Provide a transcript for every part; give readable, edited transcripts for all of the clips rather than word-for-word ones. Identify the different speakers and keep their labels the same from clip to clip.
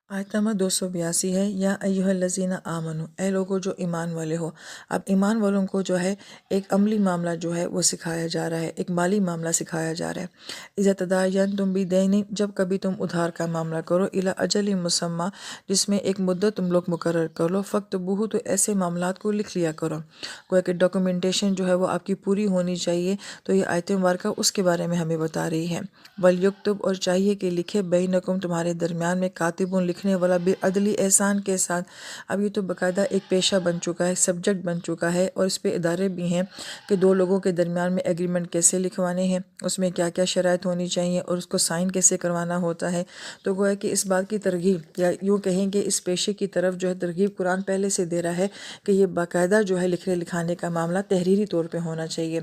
Speaker 1: آیت نمبر 282 ہے، یا ایھا الذین آمنو، اے لوگو جو ایمان والے ہو۔ اب ایمان والوں کو جو ہے ایک عملی معاملہ جو ہے وہ سکھایا جا رہا ہے، ایک مالی معاملہ سکھایا جا رہا ہے۔ اذا تداینتم بدین، جب کبھی تم ادھار کا معاملہ کرو، الی اجل مسمی، جس میں ایک مدت تم لوگ مقرر کر لو، فاکتبوہ، تو ایسے معاملات کو لکھ لیا کرو۔ گویا کہ ڈاکومنٹیشن جو ہے وہ آپ کی پوری ہونی چاہیے، تو یہ آیت مبارکہ اس کے بارے میں ہمیں بتا رہی ہے۔ وَلْیُکْتُب، اور چاہیے کہ لکھے، بینکم، تمہارے درمیان میں، کاتب، لکھنے والا، بالعدل، احسان کے ساتھ۔ اب یہ تو باقاعدہ ایک پیشہ بن چکا ہے، سبجیکٹ بن چکا ہے، اور اس پہ ادارے بھی ہیں کہ دو لوگوں کے درمیان میں ایگریمنٹ کیسے لکھوانے ہیں، اس میں کیا کیا شرائط ہونی چاہیے، اور اس کو سائن کیسے کروانا ہوتا ہے۔ تو گویا کہ اس بات کی ترغیب، یا یوں کہیں کہ اس پیشے کی طرف جو ہے ترغیب قرآن پہلے سے دے رہا ہے کہ یہ باقاعدہ جو ہے لکھنے لکھانے کا معاملہ تحریری طور پہ ہونا چاہیے۔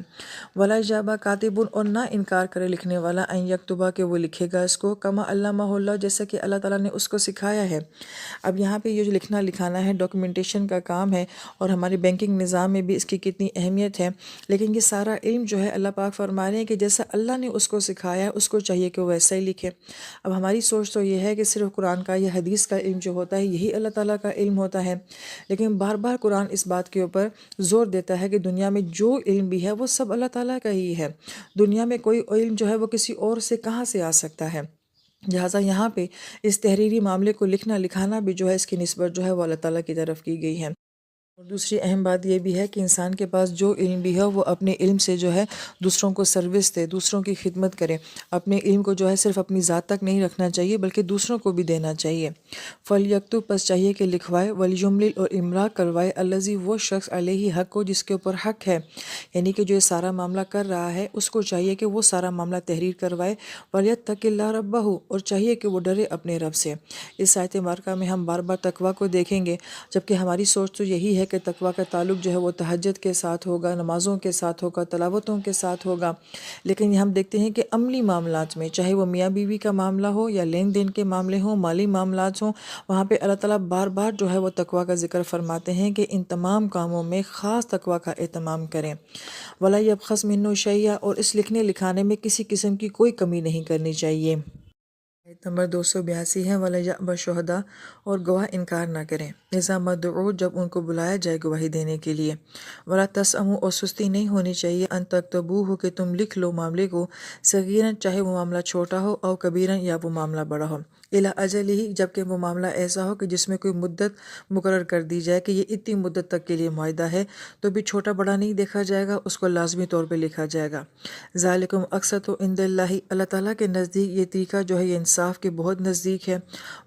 Speaker 1: ولا یابا کاتب، اور نہ انکار کرے لکھنے والا، ان یکتبہ، کہ وہ لکھے گا اس کو، کما علمہ اللہ، جیسا کہ اللہ تعالیٰ نے اس کو سکھایا ہے۔ اب یہاں پہ یہ جو لکھنا لکھانا ہے، ڈاکومنٹیشن کا کام ہے، اور ہمارے بینکنگ نظام میں بھی اس کی کتنی اہمیت ہے، لیکن یہ سارا علم جو ہے اللہ پاک فرما رہے ہیں کہ جیسا اللہ نے اس کو سکھایا ہے، اس کو چاہیے کہ وہ ویسا ہی لکھے۔ اب ہماری سوچ تو یہ ہے کہ صرف قرآن کا یا حدیث کا علم جو ہوتا ہے یہی اللہ تعالیٰ کا علم ہوتا ہے، لیکن بار بار قرآن اس بات کے اوپر زور دیتا ہے کہ دنیا میں جو علم بھی ہے وہ سب اللہ تعالیٰ کا ہی ہے۔ دنیا میں کوئی علم جو ہے وہ کسی اور سے کہاں سے آ سکتا ہے؟ لہٰذا یہاں پہ اس تحریری معاملے کو لکھنا لکھانا بھی جو ہے اس کی نسبت جو ہے وہ اللہ تعالیٰ کی طرف کی گئی ہے۔ اور دوسری اہم بات یہ بھی ہے کہ انسان کے پاس جو علم بھی ہے وہ اپنے علم سے جو ہے دوسروں کو سروس دے، دوسروں کی خدمت کرے، اپنے علم کو جو ہے صرف اپنی ذات تک نہیں رکھنا چاہیے بلکہ دوسروں کو بھی دینا چاہیے۔ فَلْیَکْتُب، پس چاہیے کہ لکھوائے، وَلْیُمْلِل، اور املا کروائے، الذی، وہ شخص، علیہ، حق ہو، جس کے اوپر حق ہے، یعنی کہ جو یہ سارا معاملہ کر رہا ہے اس کو چاہیے کہ وہ سارا معاملہ تحریر کروائے، وَلْیَتَّقِ اللَّهَ رَبَّهُ، اور چاہیے کہ وہ ڈرے اپنے رب سے۔ اس آیت مبارکہ میں ہم بار بار تقویٰ کو دیکھیں گے، جبکہ ہماری سوچ تو یہی ہے کہ تقویٰ کا تعلق جو ہے وہ تہجد کے ساتھ ہوگا، نمازوں کے ساتھ ہوگا، تلاوتوں کے ساتھ ہوگا، لیکن ہم دیکھتے ہیں کہ عملی معاملات میں، چاہے وہ میاں بیوی کا معاملہ ہو یا لین دین کے معاملے ہوں، مالی معاملات ہوں، وہاں پہ اللہ تعالیٰ بار بار جو ہے وہ تقویٰ کا ذکر فرماتے ہیں کہ ان تمام کاموں میں خاص تقویٰ کا اہتمام کریں۔ وَلَا يَبْخَسْ مِنْهُ شَيْئًا، اور اس لکھنے لکھانے میں کسی قسم کی کوئی کمی نہیں کرنی چاہیے۔ آیت نمبر 282 ہے، وَلَا يَأْبَ الشُّهَدَاءُ، اور گواہ انکار نہ کریں، اذا ما دعوا، جب ان کو بلایا جائے گواہی دینے کے لیے، وَلَا تَسْأَمُوا، اور سستی نہیں ہونی چاہیے، ان تکتبوہ، کہ تم لکھ لو معاملے کو، صغیراً، چاہے وہ معاملہ چھوٹا ہو، او کبیراً، یا وہ معاملہ بڑا ہو، الی اجلہ، جبکہ وہ معاملہ ایسا ہو کہ جس میں کوئی مدت مقرر کر دی جائے کہ یہ اتنی مدت تک کے لیے معاہدہ ہے، تو بھی چھوٹا بڑا نہیں دیکھا جائے گا، اس کو لازمی طور پہ لکھا جائے گا۔ ذالکم اقسط عند اللہ، اللہ تعالیٰ کے نزدیک یہ طریقہ جو ہے یہ انصاف کے بہت نزدیک ہے۔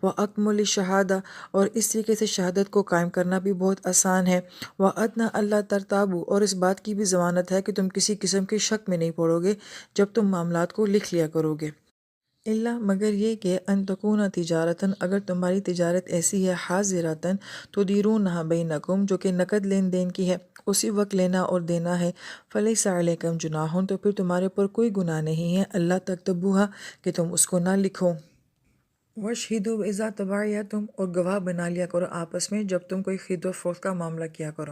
Speaker 1: وَأَکْمُلِ الشَّہَادَةَ، اور اس طریقے سے شہادت کو قائم کرنا بھی بہت آسان ہے۔ وَأَدْنَىٰ أَلَّا تَرْتَابُوا، اور اس بات کی بھی ضمانت ہے کہ تم کسی قسم کے شک میں نہیں پڑو گے جب تم معاملات کو لکھ لیا کرو گے۔ اللہ، مگر یہ کہ ان تکون تجارتاً، اگر تمہاری تجارت ایسی ہے، حاضراتاً تدیرونہا بینکم، جو کہ نقد لین دین کی ہے، اسی وقت لینا اور دینا ہے، فلیس علیکم جناح، تو پھر تمہارے پر کوئی گناہ نہیں ہے، اللہ تکتبوہا، کہ تم اس کو نہ لکھو۔ وَاشْہِدُوا إِذَا تَبَايَعْتُمْ، اور گواہ بنا لیا کرو آپس میں جب تم کوئی خرید و فروخت کا معاملہ کیا کرو۔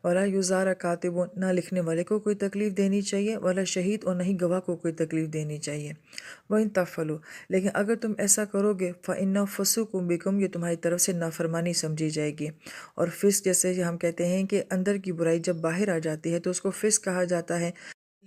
Speaker 1: وَلَا يُضَارَ كَاتِبٌ، نہ لکھنے والے کو کوئی تکلیف دینی چاہیے، وَلَا شہید، اور نہیں گواہ کو کوئی تکلیف دینی چاہیے۔ وَإِن تَفْعَلُوا، لیکن اگر تم ایسا کرو گے، فَإِنَّهُ فُسُوقٌ بِكُمْ، یہ تمہاری طرف سے نافرمانی سمجھی جائے گی۔ اور فسق، جیسے ہم کہتے ہیں کہ اندر کی برائی جب باہر آ جاتی ہے تو اس کو فسق کہا جاتا ہے۔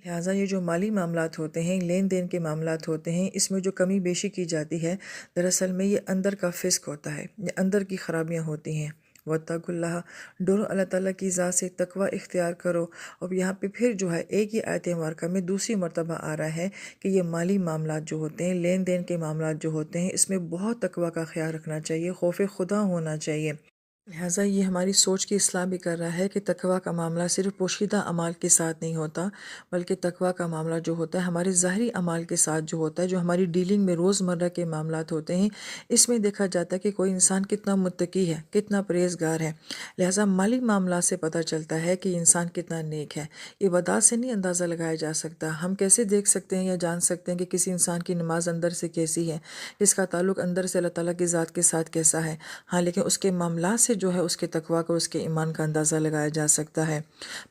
Speaker 1: لہٰذا یہ جو مالی معاملات ہوتے ہیں، لین دین کے معاملات ہوتے ہیں، اس میں جو کمی بیشی کی جاتی ہے، دراصل میں یہ اندر کا فسق ہوتا ہے، یہ اندر کی خرابیاں ہوتی ہیں۔ وَاتَّقُوا اللَّهَ، ڈرو اللہ تعالیٰ کی ذات سے، تقوی اختیار کرو۔ اور یہاں پہ پھر جو ہے ایک ہی آیت مبارکہ میں دوسری مرتبہ آ رہا ہے کہ یہ مالی معاملات جو ہوتے ہیں، لین دین کے معاملات جو ہوتے ہیں، اس میں بہت تقوی کا خیال رکھنا چاہیے، خوف خدا ہونا چاہیے۔ لہٰذا یہ ہماری سوچ کی اصلاح بھی کر رہا ہے کہ تقویٰ کا معاملہ صرف پوشیدہ اعمال کے ساتھ نہیں ہوتا، بلکہ تقویٰ کا معاملہ جو ہوتا ہے ہمارے ظاہری اعمال کے ساتھ جو ہوتا ہے، جو ہماری ڈیلنگ میں روزمرہ کے معاملات ہوتے ہیں، اس میں دیکھا جاتا ہے کہ کوئی انسان کتنا متقی ہے، کتنا پرہیزگار ہے۔ لہٰذا مالی معاملات سے پتہ چلتا ہے کہ یہ انسان کتنا نیک ہے۔ عبادات سے نہیں اندازہ لگایا جا سکتا۔ ہم کیسے دیکھ سکتے ہیں یا جان سکتے ہیں کہ کسی انسان کی نماز اندر سے کیسی ہے، اس کا تعلق اندر سے اللہ تعالیٰ کی ذات کے ساتھ کیسا ہے؟ ہاں، لیکن اس کے معاملات سے سے جو ہے اس کے تقوی کا اور اس کے ایمان کا اندازہ لگایا جا سکتا ہے۔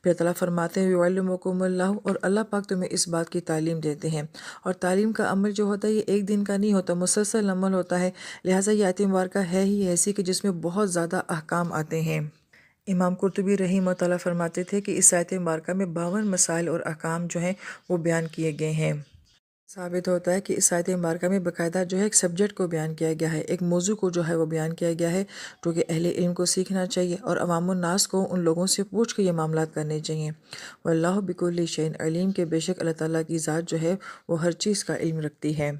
Speaker 1: پھر تعالیٰ فرماتے ہیں یعلمکم اللہ، اور اللہ پاک تمہیں اس بات کی تعلیم دیتے ہیں، اور تعلیم کا عمل جو ہوتا ہے یہ ایک دن کا نہیں ہوتا، مسلسل عمل ہوتا ہے، لہٰذا یہ آیت مبارکہ ہے ہی ایسی کہ جس میں بہت زیادہ احکام آتے ہیں۔ امام قرطبی رحمہ اللہ فرماتے تھے کہ اس آیت مبارکہ میں 52 مسائل اور احکام جو ہیں وہ بیان کیے گئے ہیں۔ ثابت ہوتا ہے کہ اس آیت مبارکہ میں باقاعدہ جو ہے ایک سبجیکٹ کو بیان کیا گیا ہے، ایک موضوع کو جو ہے وہ بیان کیا گیا ہے جو کہ اہل علم کو سیکھنا چاہیے اور عوام الناس کو ان لوگوں سے پوچھ کے یہ معاملات کرنے چاہیے۔ واللہ بکل شیء علیم، کے بے شک اللہ تعالیٰ کی ذات جو ہے وہ ہر چیز کا علم رکھتی ہے۔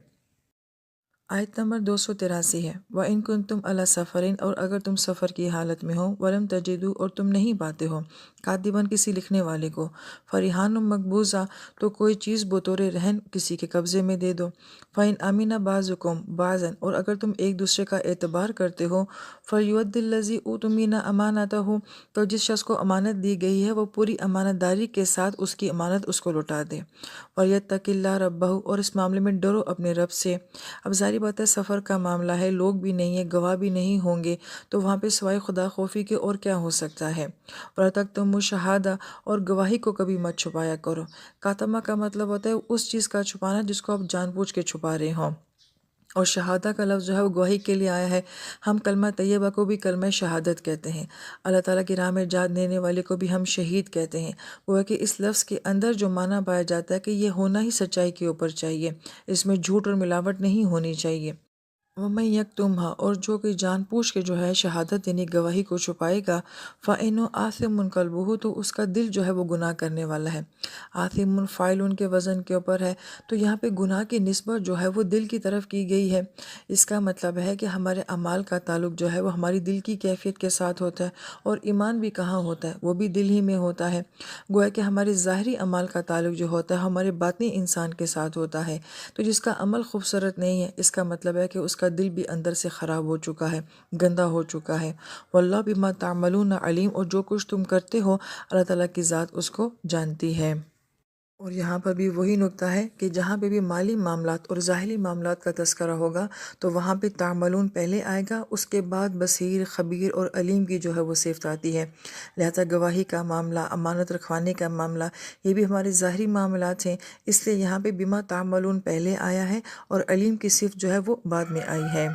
Speaker 1: آیت نمبر 283 ہے، وَإِن كُنتُمْ عَلَىٰ سَفَرٍ، اور اگر تم سفر کی حالت میں ہو، وَلَمْ تَجِدُوا، اور تم نہیں پاتے ہو، کاتباً کسی لکھنے والے کو، فَرِحَانٌ مَقْبُوضَہ، تو کوئی چیز بطور رہن کسی کے قبضے میں دے دو، فَإِنْ أَمِنَ بَعْضُكُمْ بَعْضًا، اور اگر تم ایک دوسرے کا اعتبار کرتے ہو، فَلْيُؤَدِّ الَّذِي اؤْتُمِنَ أَمَانَتَهُ، تو جس شخص کو امانت دی گئی ہے وہ پوری امانت داری کے ساتھ اس کی امانت اس کو لوٹا دے، وَلْيَتَّقِ اللَّهَ رَبَّهُ، اور اس معاملے میں ڈرو اپنے رب سے۔ اب ظاہری بات ہے سفر کا معاملہ ہے، لوگ بھی نہیں ہیں، گواہ بھی نہیں ہوں گے، تو وہاں پہ سوائے خدا خوفی کے اور کیا ہو سکتا ہے۔ اور تک تم شہادہ، اور گواہی کو کبھی مت چھپایا کرو۔ کاتمہ کا مطلب ہوتا ہے اس چیز کا چھپانا جس کو آپ جان بوجھ کے چھپا رہے ہوں، اور شہادہ کا لفظ جو ہے وہ گواہی کے لیے آیا ہے۔ ہم کلمہ طیبہ کو بھی کلمہ شہادت کہتے ہیں، اللہ تعالیٰ کی راہ میں جان دینے والے کو بھی ہم شہید کہتے ہیں۔ وہ ہے کہ اس لفظ کے اندر جو معنی پایا جاتا ہے کہ یہ ہونا ہی سچائی کے اوپر چاہیے، اس میں جھوٹ اور ملاوٹ نہیں ہونی چاہیے۔ وَمَن یکتمھا، اور جو کہ جان پوچھ کے جو ہے شہادت یعنی گواہی کو چھپائے گا، فَإِنَّهُ آثِمٌ قَلْبُهُ، تو اس کا دل جو ہے وہ گناہ کرنے والا ہے۔ آثم فاعل کے وزن کے اوپر ہے، تو یہاں پہ گناہ کی نسبت جو ہے وہ دل کی طرف کی گئی ہے۔ اس کا مطلب ہے کہ ہمارے اعمال کا تعلق جو ہے وہ ہماری دل کی کیفیت کے ساتھ ہوتا ہے، اور ایمان بھی کہاں ہوتا ہے، وہ بھی دل ہی میں ہوتا ہے۔ گویا کہ ہمارے ظاہری اعمال کا تعلق جو ہوتا ہے ہمارے باطنی انسان کے ساتھ ہوتا ہے، تو جس کا عمل خوبصورت نہیں ہے اس کا مطلب ہے کہ اس کا دل بھی اندر سے خراب ہو چکا ہے، گندا ہو چکا ہے۔ واللہ بما تعملون علیم، اور جو کچھ تم کرتے ہو اللہ تعالیٰ کی ذات اس کو جانتی ہے۔ اور یہاں پر بھی وہی نکتہ ہے کہ جہاں پہ بھی مالی معاملات اور ظاہری معاملات کا تذکرہ ہوگا تو وہاں پہ تعملون پہلے آئے گا، اس کے بعد بصیر، خبیر اور علیم کی جو ہے وہ صفت آتی ہے۔ لہذا گواہی کا معاملہ، امانت رکھوانے کا معاملہ، یہ بھی ہمارے ظاہری معاملات ہیں، اس لیے یہاں پہ بما تعملون پہلے آیا ہے اور علیم کی صفت جو ہے وہ بعد میں آئی ہے۔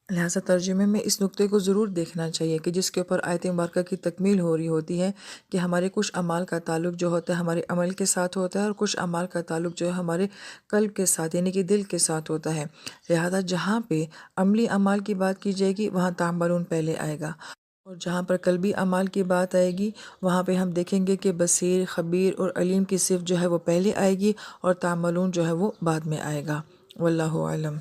Speaker 1: لہٰذا ترجمے میں اس نقطے کو ضرور دیکھنا چاہیے کہ جس کے اوپر آیت مبارکہ کی تکمیل ہو رہی ہوتی ہے کہ ہمارے کچھ اعمال کا تعلق جو ہوتا ہے ہمارے عمل کے ساتھ ہوتا ہے، اور کچھ اعمال کا تعلق جو ہے ہمارے قلب کے ساتھ یعنی کہ دل کے ساتھ ہوتا ہے۔ لہٰذا جہاں پہ عملی اعمال کی بات کی جائے گی وہاں تعملون پہلے آئے گا، اور جہاں پر قلبی اعمال کی بات آئے گی وہاں پہ ہم دیکھیں گے کہ بصیر، خبیر اور علیم کی صفت جو ہے وہ پہلے آئے گی اور تعملون جو ہے وہ بعد میں آئے گا۔ واللہ اعلم۔